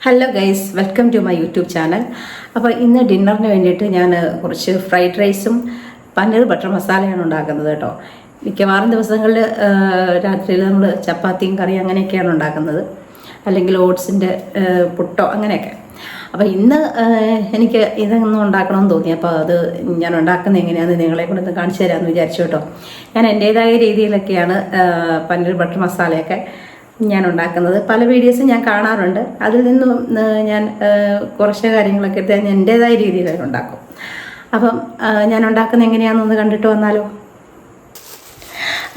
Hello guys, welcome to my YouTube channel. അപ്പോൾ ഇന്ന് ഡിന്നറിന് വേണ്ടിയിട്ട് ഞാൻ കുറച്ച് ഫ്രൈഡ് റൈസും പനീർ ബട്ടർ മസാലയാണ് ഉണ്ടാക്കുന്നത് കേട്ടോ. മിക്കവാറും ദിവസങ്ങളിൽ രാത്രിയിൽ നമ്മൾ ചപ്പാത്തിയും കറി അങ്ങനെയൊക്കെയാണ് ഉണ്ടാക്കുന്നത്, അല്ലെങ്കിൽ ഓട്സിൻ്റെ പുട്ടോ അങ്ങനെയൊക്കെ. അപ്പോൾ ഇന്ന് എനിക്ക് ഇതൊന്നും ഉണ്ടാക്കണമെന്ന് തോന്നി. അപ്പോൾ അത് ഞാൻ ഉണ്ടാക്കുന്നത് എങ്ങനെയാണെന്ന് നിങ്ങളെ കൊണ്ടൊന്ന് കാണിച്ചു തരാമെന്ന് വിചാരിച്ചു കേട്ടോ. ഞാൻ എൻ്റേതായ രീതിയിലൊക്കെയാണ് പനീർ ബട്ടർ മസാലയൊക്കെ ഞാൻ ഉണ്ടാക്കുന്നത്. പല വീഡിയോസും ഞാൻ കാണാറുണ്ട്, അതിൽ നിന്നും ഞാൻ കുറച്ച് കാര്യങ്ങളൊക്കെ എടുത്ത് ഞാൻ എൻ്റേതായ രീതിയിൽ ഉണ്ടാക്കും. അപ്പം ഞാൻ ഉണ്ടാക്കുന്നത് എങ്ങനെയാണെന്നൊന്ന് കണ്ടിട്ട് വന്നാലോ.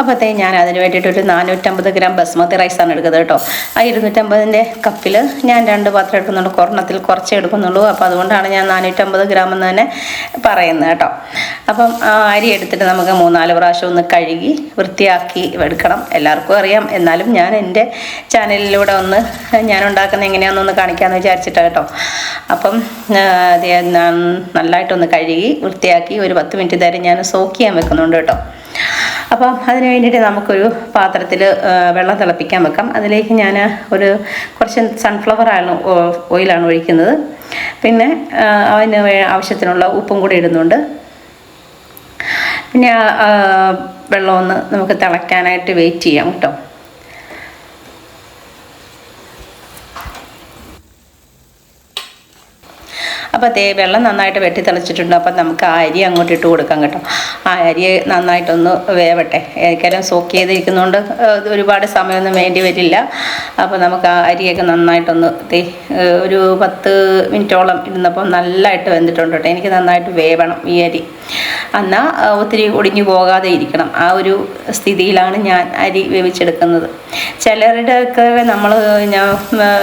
അപ്പോഴത്തേ ഞാൻ അതിന് വേണ്ടിയിട്ടൊരു 450 ഗ്രാം ബസ്മതി റൈസാണ് എടുക്കുന്നത് കേട്ടോ. ആ 250ൻ്റെ കപ്പിൽ ഞാൻ 2 പാത്രം എടുക്കുന്നുള്ളൂ, ഒരെണ്ണത്തിൽ കുറച്ചേ എടുക്കുന്നുള്ളൂ. അപ്പോൾ അതുകൊണ്ടാണ് ഞാൻ 450 ഗ്രാം എന്ന് തന്നെ പറയുന്നത് കേട്ടോ. അപ്പം അരി എടുത്തിട്ട് നമുക്ക് 3-4 പ്രാവശ്യം ഒന്ന് കഴുകി വൃത്തിയാക്കി എടുക്കണം. എല്ലാവർക്കും അറിയാം, എന്നാലും ഞാൻ എൻ്റെ ചാനലിലൂടെ ഒന്ന് ഞാൻ ഉണ്ടാക്കുന്നത് എങ്ങനെയാണെന്നൊന്ന് കാണിക്കാമെന്ന് വിചാരിച്ചിട്ടാണ് കേട്ടോ. അപ്പം നല്ലതായിട്ടൊന്ന് കഴുകി വൃത്തിയാക്കി ഒരു 10 മിനിറ്റ് നേരം ഞാൻ സോക്ക് ചെയ്യാൻ വെക്കുന്നുണ്ട് കേട്ടോ. അപ്പം അതിന് വേണ്ടിയിട്ട് നമുക്കൊരു പാത്രത്തിൽ വെള്ളം തിളപ്പിക്കാൻ വെക്കാം. അതിലേക്ക് ഞാൻ കുറച്ച് സൺഫ്ലവർ ഓയിലാണ് ഒഴിക്കുന്നത്. പിന്നെ അതിന് ആവശ്യത്തിനുള്ള ഉപ്പും കൂടി ഇടുന്നുണ്ട്. പിന്നെ വെള്ളമൊന്ന് നമുക്ക് തിളയ്ക്കാനായിട്ട് വെയിറ്റ് ചെയ്യാം കേട്ടോ. അപ്പോൾ വെള്ളം നന്നായിട്ട് വെട്ടി തിളച്ചിട്ടുണ്ട്. അപ്പം നമുക്ക് ആ അരി അങ്ങോട്ട് ഇട്ട് കൊടുക്കാം കേട്ടോ. ആ അരി നന്നായിട്ടൊന്ന് വേവട്ടെ. ഏക്കാലും സോക്ക് ചെയ്തിരിക്കുന്നതുകൊണ്ട് ഒരുപാട് സമയമൊന്നും വേണ്ടി വരില്ല. അപ്പോൾ നമുക്ക് ആ അരിയൊക്കെ നന്നായിട്ടൊന്ന് ഒരു 10 മിനിറ്റോളം ഇരുന്നപ്പോൾ നല്ലതായിട്ട് വെന്തിട്ടുണ്ട് കേട്ടോ. എനിക്ക് നന്നായിട്ട് വേവണം ഈ അരി, എന്നാൽ ഒത്തിരി ഒടിഞ്ഞു പോകാതെ ഇരിക്കണം. ആ ഒരു സ്ഥിതിയിലാണ് ഞാൻ അരി വേവിച്ചെടുക്കുന്നത്. ചിലരുടെയൊക്കെ ഞാൻ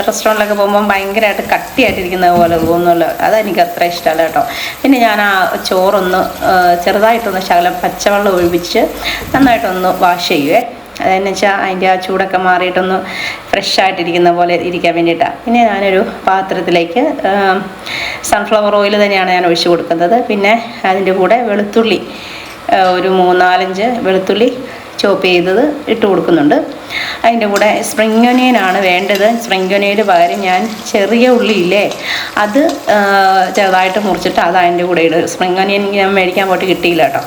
റെസ്റ്റോറൻറ്റിലൊക്കെ പോകുമ്പോൾ ഭയങ്കരമായിട്ട് കട്ടിയായിട്ടിരിക്കുന്നത് പോലെ തോന്നുമല്ലോ, അതെനിക്ക് അത്ര ഇഷ്ടമല്ല കേട്ടോ. പിന്നെ ഞാൻ ആ ചോറൊന്ന് ചെറുതായിട്ടൊന്ന് ശകലം പച്ചവെള്ളം ഒഴിപ്പിച്ച് നന്നായിട്ടൊന്ന് വാഷ് ചെയ്യുവേ. അതെന്ന് വെച്ചാൽ അതിൻ്റെ ആ ചൂടൊക്കെ മാറിയിട്ടൊന്ന് ഫ്രഷായിട്ടിരിക്കുന്ന പോലെ ഇരിക്കാൻ വേണ്ടിയിട്ടാണ്. പിന്നെ ഞാനൊരു പാത്രത്തിലേക്ക് സൺഫ്ലവർ ഓയിൽ തന്നെയാണ് ഞാൻ ഒഴിച്ച് കൊടുക്കുന്നത്. പിന്നെ അതിൻ്റെ കൂടെ വെളുത്തുള്ളി ഒരു 3-4 വെളുത്തുള്ളി ചോപ്പ് ചെയ്തത് ഇട്ട് കൊടുക്കുന്നുണ്ട്. അതിൻ്റെ കൂടെ സ്പ്രിംഗ് ഒനിയനാണ് വേണ്ടത്. സ്പ്രിംഗ് ഒനിയന് പകരം ഞാൻ ചെറിയ ഉള്ളിയില്ലേ, അത് ചെറുതായിട്ട് മുറിച്ചിട്ട് അത് അതിൻ്റെ കൂടെ ഇടും. സ്പ്രിംഗ് ഒനിയൻ ഞാൻ മേടിക്കാൻ പോയിട്ട് കിട്ടിയില്ല കേട്ടോ.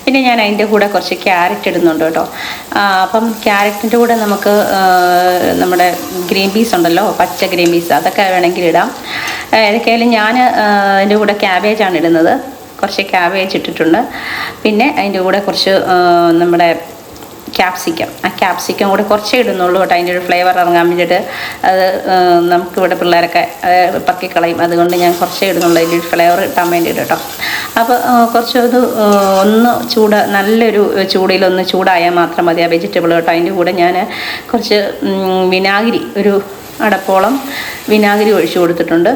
പിന്നെ ഞാൻ അതിൻ്റെ കൂടെ കുറച്ച് ക്യാരറ്റ് ഇടുന്നുണ്ട് കേട്ടോ. അപ്പം ക്യാരറ്റിൻ്റെ കൂടെ നമുക്ക് നമ്മുടെ ഗ്രീൻ പീസ് ഉണ്ടല്ലോ, പച്ച ഗ്രീൻ പീസ്, അതൊക്കെ വേണമെങ്കിൽ ഇടാം. ഏതൊക്കെയായാലും ഞാൻ അതിൻ്റെ കൂടെ ക്യാബേജാണ് ഇടുന്നത്. കുറച്ച് ക്യാബേജ് ഇട്ടിട്ടുണ്ട്. പിന്നെ അതിൻ്റെ കൂടെ കുറച്ച് നമ്മുടെ ക്യാപ്സിക്കം, ആ ക്യാപ്സിക്കം കൂടെ കുറച്ചേ ഇടുന്നുള്ളൂ കേട്ടോ. അതിൻ്റെ ഒരു ഫ്ലേവർ ഇറങ്ങാൻ വേണ്ടിയിട്ട്. അത് നമുക്കിവിടെ പിള്ളേരൊക്കെ പക്കിക്കളയും, അതുകൊണ്ട് ഞാൻ കുറച്ചേ ഇടുന്നുള്ളൂ, അതിൻ്റെ ഒരു ഫ്ലേവർ കിട്ടാൻ വേണ്ടിയിട്ട് കേട്ടോ. അപ്പോൾ കുറച്ചത് ഒന്ന് നല്ലൊരു ചൂടിലൊന്ന് ചൂടായാൽ മാത്രം മതി ആ വെജിറ്റബിൾ കേട്ടോ. അതിൻ്റെ കൂടെ ഞാൻ കുറച്ച് വിനാഗിരി, ഒരു അടപ്പോളം വിനാഗിരി ഒഴിച്ചു കൊടുത്തിട്ടുണ്ട്.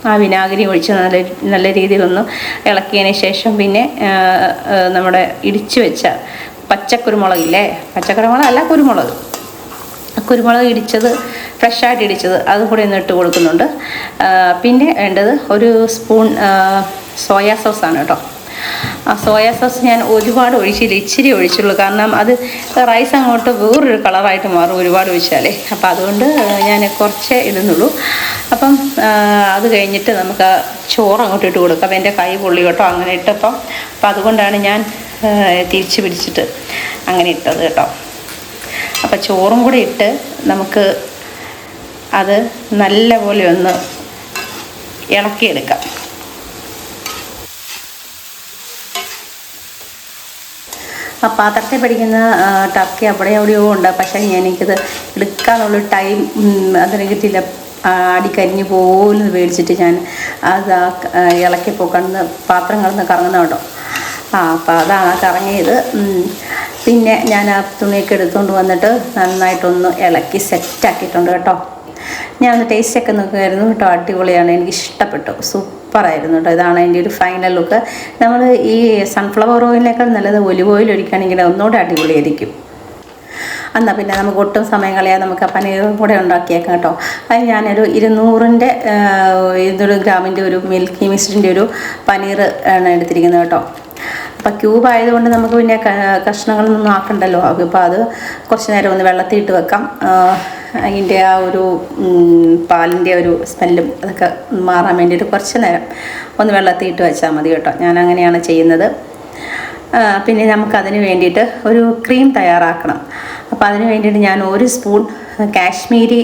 ആ വിനാഗിരി ഒഴിച്ച് നല്ല രീതിയിലൊന്ന് ഇളക്കിയതിന് ശേഷം പിന്നെ നമ്മുടെ ഇടിച്ചു വെച്ച പച്ചക്കുരുമുളകില്ലേ, പച്ചക്കുരുമുളകല്ല കുരുമുളക് ഇടിച്ചത്, ഫ്രഷായിട്ട് ഇടിച്ചത്, അതും കൂടി ഒന്ന് ഇട്ട് കൊടുക്കുന്നുണ്ട്. പിന്നെ വേണ്ടത് ഒരു സ്പൂൺ സോയാ സോസാണ് കേട്ടോ. ആ സോയാ സോസ് ഞാൻ ഒരുപാട് ഒഴിച്ചില്ല, ഇച്ചിരി ഒഴിച്ചുള്ളൂ. കാരണം അത് റൈസ് അങ്ങോട്ട് വേറൊരു കളറായിട്ട് മാറും ഒരുപാട് ഒഴിച്ചാലേ. അപ്പോൾ അതുകൊണ്ട് ഞാൻ കുറച്ചേ ഇടുന്നുള്ളൂ. അപ്പം അത് കഴിഞ്ഞിട്ട് നമുക്ക് ചോറ് അങ്ങോട്ട് ഇട്ട് കൊടുക്കാം. എൻ്റെ കൈ പൊള്ളി കേട്ടോ അങ്ങനെ ഇട്ടപ്പം. അപ്പം അതുകൊണ്ടാണ് ഞാൻ തിരിച്ച് പിടിച്ചിട്ട് അങ്ങനെ ഇട്ടത് കേട്ടോ. അപ്പം ചോറും കൂടി ഇട്ട് നമുക്ക് അത് നല്ല പോലെ ഒന്ന് ഇളക്കിയെടുക്കാം. ആ പാത്രത്തിൽ പിടിക്കുന്ന ടർക്കി എവിടെയോ ഉണ്ട്, പക്ഷേ എനിക്കത് എടുക്കാനുള്ള ടൈം അതിന് കിട്ടിയില്ല. അടിക്കരിഞ്ഞ് പോലും മേടിച്ചിട്ട് ഞാൻ അത് ഇളക്കിപ്പോൾ പാത്രം കിടന്ന് കറങ്ങുന്ന കേട്ടോ. അപ്പോൾ അതാണ് കറങ്ങിയത്. പിന്നെ ഞാൻ ആ തുണിയൊക്കെ എടുത്തുകൊണ്ട് വന്നിട്ട് നന്നായിട്ടൊന്ന് ഇളക്കി സെറ്റാക്കിയിട്ടുണ്ട് കേട്ടോ. ഞാനൊന്ന് ടേസ്റ്റൊക്കെ നോക്കുമായിരുന്നു കേട്ടോ. അടിപൊളിയാണ്, എനിക്കിഷ്ടപ്പെട്ടു, സൂപ്പറായിരുന്നു കേട്ടോ. ഇതാണ് അതിൻ്റെ ഒരു ഫൈനൽ ലുക്ക്. നമ്മൾ ഈ സൺഫ്ലവർ ഓയിലിനേക്കാൾ നല്ലത് ഒലിവ് ഓയിൽ ഒഴിക്കുകയാണെങ്കിൽ ഒന്നുകൂടെ അടിപൊളിയായിരിക്കും. എന്നാൽ പിന്നെ നമുക്ക് ഒട്ടും സമയം കളയാതെ നമുക്ക് ആ പനീറും കൂടെ ഉണ്ടാക്കിയേക്കാം കേട്ടോ. അത് ഞാനൊരു 200 ഗ്രാമിൻ്റെ ഒരു മിൽക്കി മിസ്റ്റിൻ്റെ ഒരു പനീർ ആണ് എടുത്തിരിക്കുന്നത് കേട്ടോ. അപ്പോൾ ക്യൂബ് ആയതുകൊണ്ട് നമുക്ക് പിന്നെ കഷ്ണങ്ങളൊന്നും ആക്കണ്ടല്ലോ. അപ്പോൾ അത് കുറച്ച് നേരം ഒന്ന് വെള്ളത്തിൽ ഇട്ട് വെക്കാം. അതിൻ്റെ ആ ഒരു പാലിൻ്റെ ഒരു സ്മെല്ലും അതൊക്കെ മാറാൻ വേണ്ടിയിട്ട് കുറച്ച് നേരം ഒന്ന് വെള്ളത്തിൽ ഇട്ട് വെച്ചാൽ മതി കേട്ടോ. ഞാൻ അങ്ങനെയാണ് ചെയ്യുന്നത്. പിന്നെ നമുക്കതിന് വേണ്ടിയിട്ട് ഒരു ക്രീം തയ്യാറാക്കണം. അപ്പോൾ അതിന് വേണ്ടിയിട്ട് ഞാൻ 1 സ്പൂൺ കാശ്മീരി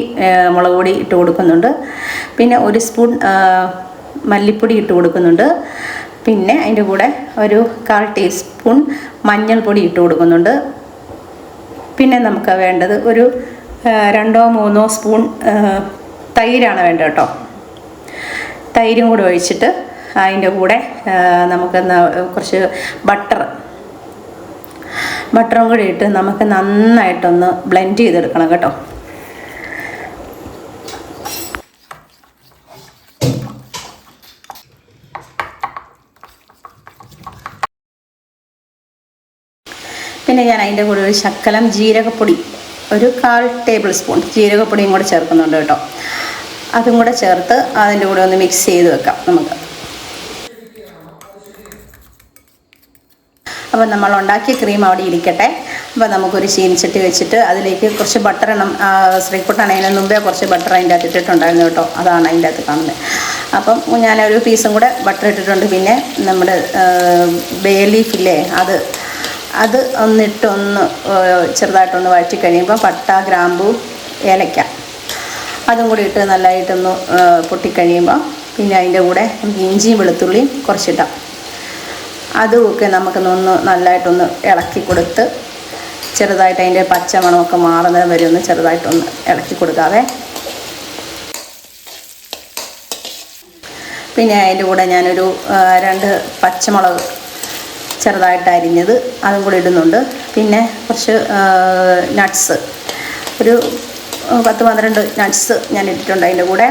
മുളക് പൊടി ഇട്ട് കൊടുക്കുന്നുണ്ട്. പിന്നെ 1 സ്പൂൺ മല്ലിപ്പൊടി ഇട്ട് കൊടുക്കുന്നുണ്ട്. പിന്നെ അതിൻ്റെ കൂടെ ഒരു 1/4 ടീസ്പൂൺ മഞ്ഞൾപ്പൊടി ഇട്ട് കൊടുക്കുന്നുണ്ട്. പിന്നെ നമുക്ക് വേണ്ടത് ഒരു 2-3 സ്പൂൺ തൈരാണ് വേണ്ടത് കേട്ടോ. തൈരും കൂടെ ഒഴിച്ചിട്ട് അതിൻ്റെ കൂടെ നമുക്ക് കുറച്ച് ബട്ടറും കൂടി ഇട്ട് നമുക്ക് നന്നായിട്ടൊന്ന് ബ്ലെൻഡ് ചെയ്തെടുക്കണം കേട്ടോ. പിന്നെ ഞാൻ അതിൻ്റെ കൂടെ ഒരു ശകലം ജീരകപ്പൊടി, ഒരു 1/4 ടേബിൾ സ്പൂൺ ജീരകപ്പൊടിയും കൂടെ ചേർക്കുന്നുണ്ട് കേട്ടോ. അതും കൂടെ ചേർത്ത് അതിൻ്റെ കൂടെ ഒന്ന് മിക്സ് ചെയ്ത് വെക്കാം നമുക്ക്. അപ്പോൾ നമ്മൾ ഉണ്ടാക്കിയ ക്രീം അവിടെ ഇരിക്കട്ടെ. അപ്പോൾ നമുക്കൊരു ചീനിച്ചട്ടി വെച്ചിട്ട് അതിലേക്ക് കുറച്ച് ബട്ടർ ഇടണം. ശ്രീക്കുട്ടാണ് മുമ്പേ കുറച്ച് ബട്ടർ അതിൻ്റെ അകത്ത് ഇട്ടിട്ടുണ്ടായിരുന്നു കേട്ടോ. അതാണ് അതിൻ്റെ അകത്ത് കാണുന്നത്. അപ്പം ഞാനൊരു പീസും കൂടെ ബട്ടർ ഇട്ടിട്ടുണ്ട്. പിന്നെ നമ്മുടെ ബേ ലീഫില്ലേ അത് ഒന്ന് ചെറുതായിട്ടൊന്ന് വഴറ്റി കഴിയുമ്പോൾ പട്ട, ഗ്രാമ്പൂ, ഏലക്ക അതും കൂടി ഇട്ട് നല്ലതായിട്ടൊന്ന് പൊട്ടിക്കഴിയുമ്പോൾ പിന്നെ അതിൻ്റെ കൂടെ ഇഞ്ചിയും വെളുത്തുള്ളിയും കുറച്ചിട്ടാം. അതുമൊക്കെ നമുക്കൊന്ന് നല്ലതായിട്ടൊന്ന് ഇളക്കി കൊടുത്ത് ചെറുതായിട്ട് അതിൻ്റെ പച്ചമണമൊക്കെ മാറുന്നത് വരെ ഒന്ന് ചെറുതായിട്ടൊന്ന് ഇളക്കി കൊടുക്കാവേ. പിന്നെ അതിൻ്റെ കൂടെ ഞാനൊരു 2 പച്ചമുളക് ചെറുതായിട്ട് അരിഞ്ഞത് അതും കൂടി ഇടുന്നുണ്ട്. പിന്നെ കുറച്ച് നട്ട്സ്, ഒരു 10-12 നട്ട്സ് ഞാൻ ഇട്ടിട്ടുണ്ട് അതിൻ്റെ കൂടെ.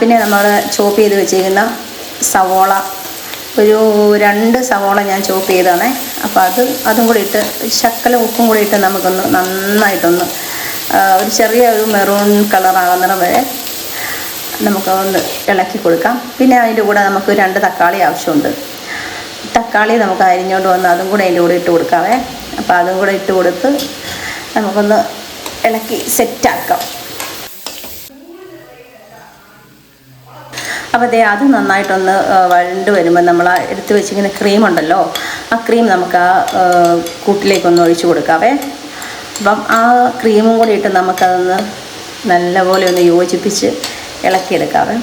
പിന്നെ നമ്മൾ ചോപ്പ് ചെയ്ത് വെച്ചിരിക്കുന്ന സവോള, ഒരു 2 സവോള ഞാൻ ചോപ്പ് ചെയ്തതാണേ. അപ്പോൾ അതും കൂടി ഇട്ട് ശകലം ഉപ്പും കൂടി ഇട്ട് നമുക്കൊന്ന് നന്നായിട്ടൊന്ന് ഒരു ചെറിയ ഒരു മെറൂൺ കളറാകുന്നിടം വരെ നമുക്കൊന്ന് ഇളക്കി കൊടുക്കാം. പിന്നെ അതിൻ്റെ കൂടെ നമുക്ക് 2 തക്കാളി ആവശ്യമുണ്ട്. തക്കാളി നമുക്ക് അരിഞ്ഞുകൊണ്ട് വന്ന് അതും കൂടെ അതിൻ്റെ കൂടെ ഇട്ട് കൊടുക്കാവേ. അപ്പോൾ അതും കൂടെ ഇട്ട് കൊടുത്ത് നമുക്കൊന്ന് ഇളക്കി സെറ്റാക്കാം. അപ്പോൾ അത് നന്നായിട്ടൊന്ന് വഴണ്ട് വരുമ്പോൾ നമ്മൾ എടുത്ത് വെച്ചിരിക്കുന്ന ക്രീം ഉണ്ടല്ലോ, ആ ക്രീം നമുക്ക് ആ കൂട്ടിലേക്കൊന്ന് ഒഴിച്ച് കൊടുക്കാവേ. അപ്പം ആ ക്രീമും കൂടി ഇട്ട് നമുക്കതൊന്ന് നല്ലപോലെ ഒന്ന് യോജിപ്പിച്ച് ഇളക്കിയെടുക്കാവേ.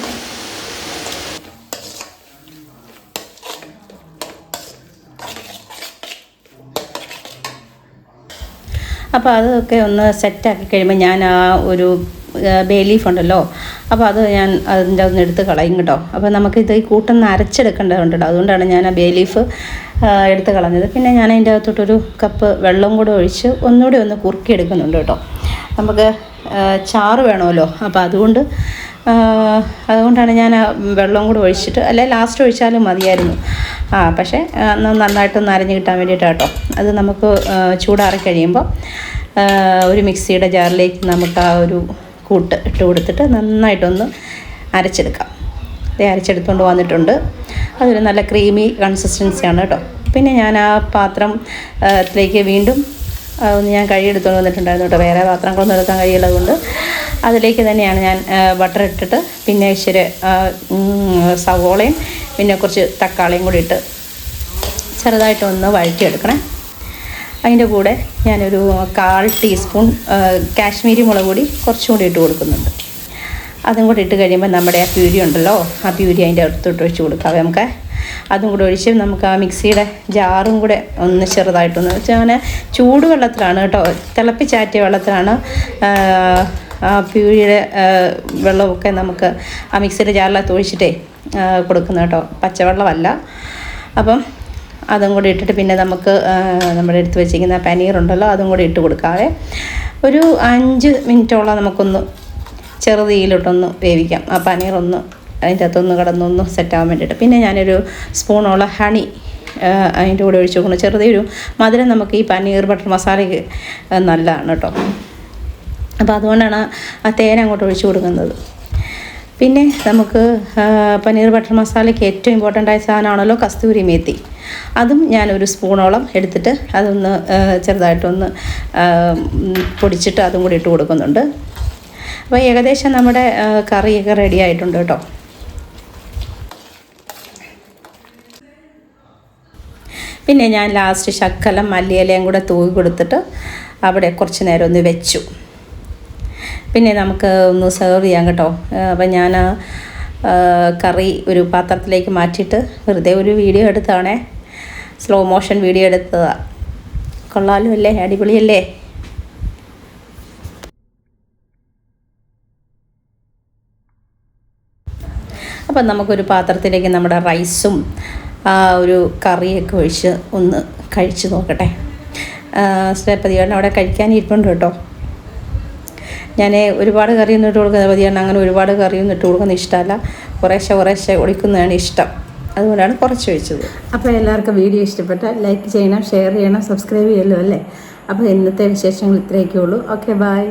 അപ്പോൾ അതൊക്കെ ഒന്ന് സെറ്റാക്കി കഴിയുമ്പോൾ ഞാൻ ആ ഒരു ബേ ലീഫ് ഉണ്ടല്ലോ, അപ്പോൾ അത് ഞാൻ അതിൻ്റെ ഒന്ന് എടുത്ത് കളയും കേട്ടോ. അപ്പോൾ നമുക്കിത് ഈ കൂട്ടൊന്ന് അരച്ചെടുക്കേണ്ടതുണ്ടല്ലോ, അതുകൊണ്ടാണ് ഞാൻ ആ ബേ ലീഫ് എടുത്ത് കളഞ്ഞത്. പിന്നെ ഞാൻ അതിൻ്റെ അകത്തോട്ടൊരു കപ്പ് വെള്ളം കൂടെ ഒഴിച്ച് ഒന്നുകൂടി ഒന്ന് കുറുക്കിയെടുക്കുന്നുണ്ട് കേട്ടോ. നമുക്ക് ചാറ് വേണമല്ലോ, അപ്പോൾ അതുകൊണ്ടാണ് ഞാൻ ആ വെള്ളം കൂടെ ഒഴിച്ചിട്ട്, അല്ലെ ലാസ്റ്റ് ഒഴിച്ചാലും മതിയായിരുന്നു. പക്ഷേ നന്നായിട്ടൊന്ന് അരഞ്ഞ് കിട്ടാൻ വേണ്ടിയിട്ടാണ് കേട്ടോ. അത് നമുക്ക് ചൂടാറി കഴിയുമ്പോൾ ഒരു മിക്സിയുടെ ജാറിലേക്ക് നമുക്ക് ആ ഒരു കൂട്ട് ഇട്ട് കൊടുത്തിട്ട് നന്നായിട്ടൊന്ന് അരച്ചെടുക്കാം. അരച്ചെടുത്തുകൊണ്ട് വന്നിട്ടുണ്ട്. അതൊരു നല്ല ക്രീമി കൺസിസ്റ്റൻസിയാണ് കേട്ടോ. പിന്നെ ഞാൻ ആ പാത്രത്തിലേക്ക് വീണ്ടും ഒന്ന് ഞാൻ കഴുകിയെടുത്തുകൊണ്ട് വന്നിട്ടുണ്ടായിരുന്നു കേട്ടോ. വേറെ പാത്രങ്ങളൊന്നും എടുക്കാൻ കഴിയുള്ളതുകൊണ്ട് അതിലേക്ക് തന്നെയാണ് ഞാൻ ബട്ടർ ഇട്ടിട്ട് പിന്നെ ഇച്ചിരി സവോളയും പിന്നെ കുറച്ച് തക്കാളിയും കൂടി ഇട്ട് ചെറുതായിട്ടൊന്ന് വഴറ്റിയെടുക്കണേ. അതിൻ്റെ കൂടെ ഞാനൊരു 1/4 ടീസ്പൂൺ കാശ്മീരി മുളക് പൊടി കുറച്ചും കൂടി ഇട്ട് കൊടുക്കുന്നുണ്ട്. അതും കൂടി ഇട്ട് കഴിയുമ്പോൾ നമ്മുടെ ആ പ്യൂരി ഉണ്ടല്ലോ, ആ പ്യൂരി അതിൻ്റെ അടുത്തോട്ട് ഒഴിച്ച് കൊടുക്കാവേ നമുക്ക്. അതും കൂടെ ഒഴിച്ച് നമുക്ക് ആ മിക്സിയുടെ ജാറും കൂടെ ഒന്ന് ചെറുതായിട്ടൊന്ന് ഞാൻ ചൂടുവെള്ളത്തിലാണ് കേട്ടോ, തിളപ്പിച്ചാറ്റിയ വെള്ളത്തിലാണ് ആ പ്യൂരിയുടെ വെള്ളമൊക്കെ നമുക്ക് ആ മിക്സിയുടെ ജാറിലകത്ത് ഒഴിച്ചിട്ടേ കൊടുക്കുന്നത് കേട്ടോ, പച്ചവെള്ളമല്ല. അപ്പം അതും കൂടി ഇട്ടിട്ട് പിന്നെ നമുക്ക് നമ്മുടെ എടുത്ത് വെച്ചിരിക്കുന്ന പനീറുണ്ടല്ലോ അതും കൂടി ഇട്ട് കൊടുക്കാവേ. ഒരു 5 മിനിറ്റോളം നമുക്കൊന്ന് ചെറുതീയിലോട്ടൊന്ന് വേവിക്കാം. ആ പനീറൊന്ന് അതിൻ്റെ അകത്തൊന്ന് കിടന്നൊന്ന് സെറ്റാകാൻ വേണ്ടിയിട്ട്. പിന്നെ ഞാനൊരു സ്പൂണോളം ഹണി അതിൻ്റെ കൂടെ ഒഴിച്ച് കൊടുക്കണം. ചെറുതൊരു മധുരം നമുക്ക് ഈ പനീർ ബട്ടർ മസാലയ്ക്ക് നല്ലതാണ് കേട്ടോ. അപ്പോൾ അതുകൊണ്ടാണ് ആ തേൻ അങ്ങോട്ട് ഒഴിച്ച് കൊടുക്കുന്നത്. പിന്നെ നമുക്ക് പനീർ ബട്ടർ മസാലയ്ക്ക് ഏറ്റവും ഇമ്പോർട്ടൻ്റ് ആയ സാധനമാണല്ലോ കസ്തൂരി മേത്തി. അതും ഞാനൊരു സ്പൂണോളം എടുത്തിട്ട് അതൊന്ന് ചെറുതായിട്ടൊന്ന് പൊടിച്ചിട്ട് അതും കൂടി ഇട്ട് കൊടുക്കുന്നുണ്ട്. അപ്പോൾ ഏകദേശം നമ്മുടെ കറിയൊക്കെ റെഡി ആയിട്ടുണ്ട് കേട്ടോ. പിന്നെ ഞാൻ ലാസ്റ്റ് ശക്കലം മല്ലിയിലയും കൂടെ തൂവി കൊടുത്തിട്ട് അവിടെ കുറച്ച് നേരം ഒന്ന് വെച്ചു. പിന്നെ നമുക്ക് ഒന്ന് സെർവ് ചെയ്യാം കേട്ടോ. അപ്പം ഞാൻ കറി ഒരു പാത്രത്തിലേക്ക് മാറ്റിയിട്ട് വെറുതെ ഒരു വീഡിയോ എടുത്തതാണേ, സ്ലോ മോഷൻ വീഡിയോ എടുത്തതാണ്. കൊള്ളാലോ അല്ലേ, അടിപൊളിയല്ലേ? അപ്പം നമുക്കൊരു പാത്രത്തിലേക്ക് നമ്മുടെ റൈസും ഒരു കറിയൊക്കെ ഒഴിച്ച് ഒന്ന് കഴിച്ച് നോക്കട്ടെ. പതിയാണ് അവിടെ കഴിക്കാൻ ഇരിപ്പുണ്ട് കേട്ടോ. ഞാൻ ഒരുപാട് കറിയൊന്നും ഇട്ട് കൊടുക്കുന്നത് പതിയാണ്, അങ്ങനെ ഒരുപാട് കറിയൊന്നും ഇട്ട് കൊടുക്കുന്നത് ഇഷ്ടമല്ല. കുറേശ്ശെ ഒഴിക്കുന്നതാണ് ഇഷ്ടം, അതുകൊണ്ടാണ് കുറച്ച് ഒഴിച്ചത്. അപ്പോൾ എല്ലാവർക്കും വീഡിയോ ഇഷ്ടപ്പെട്ടാൽ ലൈക്ക് ചെയ്യണം, ഷെയർ ചെയ്യണം, സബ്സ്ക്രൈബ് ചെയ്യല്ലോ അല്ലേ. അപ്പോൾ ഇന്നത്തെ വിശേഷങ്ങൾ ഇത്രയൊക്കെ ഉള്ളൂ. Okay, by.